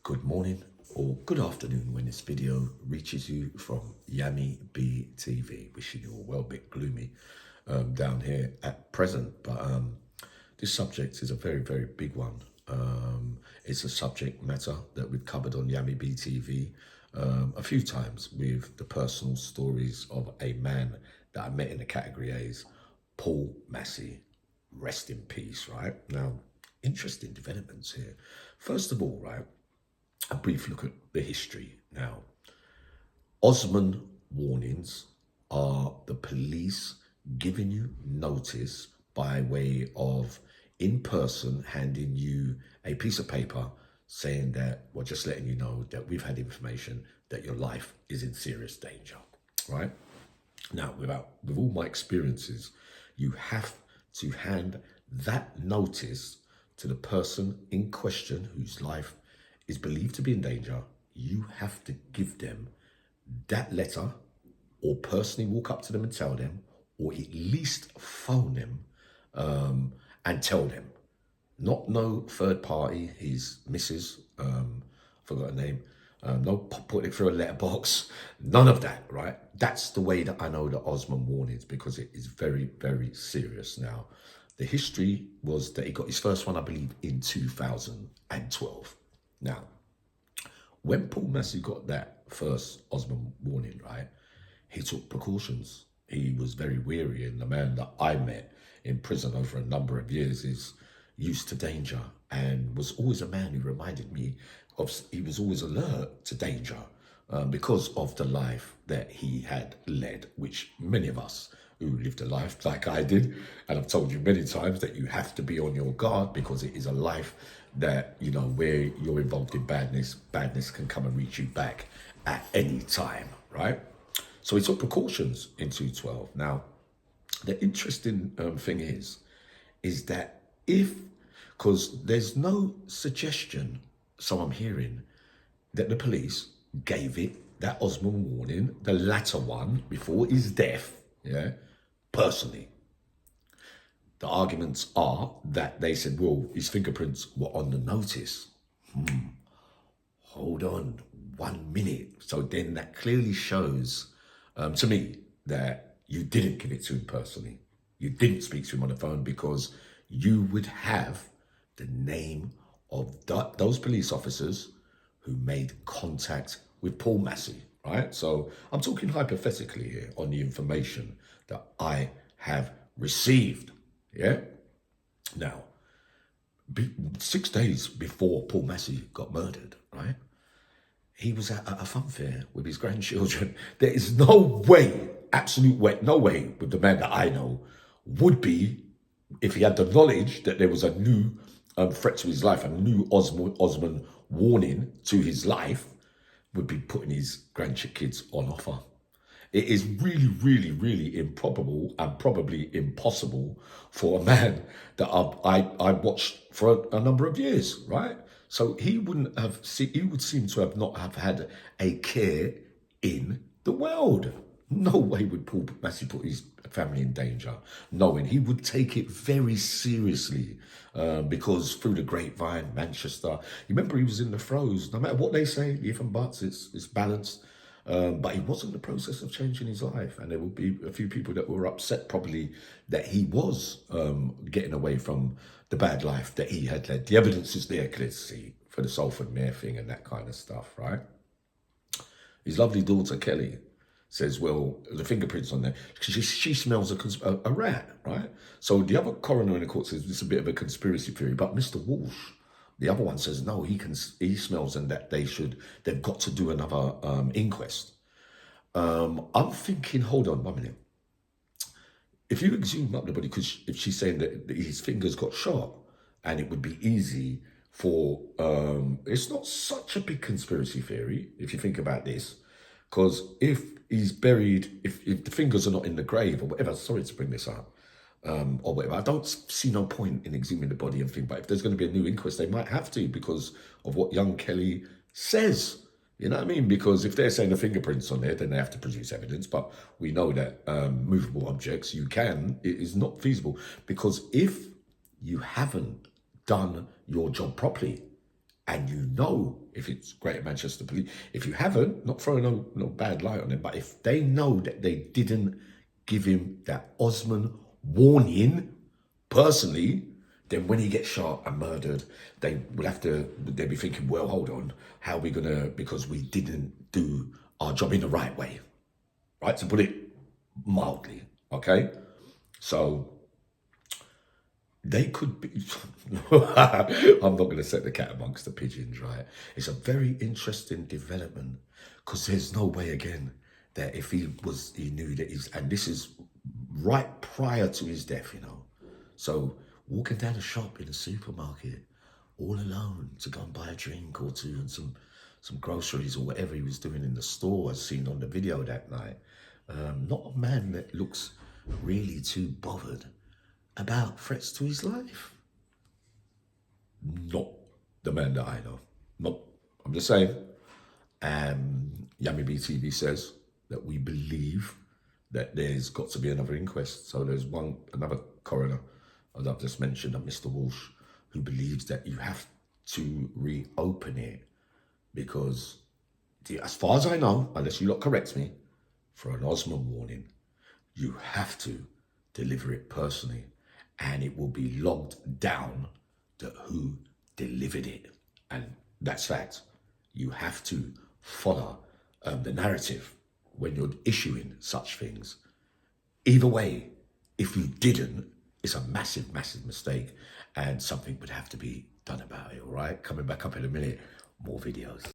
Good morning or good afternoon when this video reaches you from Yami B TV. Wishing you all well, a bit gloomy down here at present, but this subject is a very, very big one. It's a subject matter that we've covered on Yami B TV a few times with the personal stories of a man that I met in the category A's, Paul Massey. Rest in peace, right? Now, interesting developments here. First of all, right, a brief look at the history. Now, Osman warnings are the police giving you notice by way of in person handing you a piece of paper saying that, well, just letting you know that we've had information that your life is in serious danger, right? Now, with all my experiences, you have to hand that notice to the person in question whose life is believed to be in danger. You have to give them that letter or personally walk up to them and tell them, or at least phone them and tell them. Not no third party, his missus, forgot her name, no put it through a letterbox, none of that, right? That's the way that I know the Osman warnings, because it is very, very serious. Now, the history was that he got his first one, I believe, in 2012. Now, when Paul Massey got that first Osman warning, right, he took precautions. He was very wary, and the man that I met in prison over a number of years is used to danger and was always a man who reminded me of, he was always alert to danger because of the life that he had led, which many of us who lived a life like I did, and I've told you many times that you have to be on your guard, because it is a life that, you know, where you're involved in badness can come and reach you back at any time, right? So he took precautions in 2012. Now, the interesting thing is that because there's no suggestion, so I'm hearing, that the police gave it, that Osman warning, the latter one, before his death, yeah, personally. The arguments are that they said, well, his fingerprints were on the notice. Hold on 1 minute. So then that clearly shows to me that you didn't give it to him personally. You didn't speak to him on the phone, because you would have the name of those police officers who made contact with Paul Massey, right? So I'm talking hypothetically here on the information that I have received, yeah? Now, 6 days before Paul Massey got murdered, right, he was at a fun fair with his grandchildren. There is no way, absolute way, no way with the man that I know would be, if he had the knowledge that there was a new threat to his life, a new Osman warning to his life, would be putting his grandkids on offer. It is really, really, really improbable and probably impossible for a man that I watched for a number of years, right? So he wouldn't have, he would seem to have not have had a care in the world. No way would Paul Massey put his family in danger, knowing he would take it very seriously, because through the grapevine, Manchester, you remember he was in the throes, no matter what they say, if and buts, it's balanced. But he was in the process of changing his life, and there will be a few people that were upset probably that he was getting away from the bad life that he had led. The evidence is there, clear to see, for the Salford Mayor thing and that kind of stuff, right? His lovely daughter, Kelly, says, well, the fingerprints on there, she smells a rat, right? So the other coroner in the court says this is a bit of a conspiracy theory, but Mr. Walsh, the other one, says no, he smells, and that they've got to do another inquest. I'm thinking, hold on 1 minute. If you exhume up the body, because if she's saying that his fingers got shot, and it would be easy for, it's not such a big conspiracy theory if you think about this, because if he's buried, if the fingers are not in the grave or whatever, sorry to bring this up, or whatever, I don't see no point in exhuming the body and think, but if there's going to be a new inquest, they might have to, because of what young Kelly says. You know what I mean? Because if they're saying the fingerprints on there, then they have to produce evidence. But we know that movable objects, it is not feasible. Because if you haven't done your job properly, and you know if it's Greater Manchester Police, if you haven't, not throwing no bad light on them, but if they know that they didn't give him that Osman warning personally, then when he gets shot and murdered, they will have to, they'll be thinking, well, hold on, how are we gonna, because we didn't do our job in the right way, right? To put it mildly, okay? So they could be, I'm not going to set the cat amongst the pigeons, right? It's a very interesting development because there's no way again that if he knew that he's, and this is right prior to his death, you know. So walking down a shop in a supermarket all alone to go and buy a drink or two and some groceries or whatever he was doing in the store as seen on the video that night. Not a man that looks really too bothered about threats to his life. Not the man that I know. No, I'm just saying. Yami BTV says that we believe that there's got to be another inquest. So there's another coroner, as I've just mentioned, Mr. Walsh, who believes that you have to reopen it because, as far as I know, unless you lot correct me, for an Osman warning, you have to deliver it personally, and it will be logged down to who delivered it. And that's fact. You have to follow the narrative when you're issuing such things. Either way, if you didn't, it's a massive, massive mistake, and something would have to be done about it, all right? Coming back up in a minute, more videos.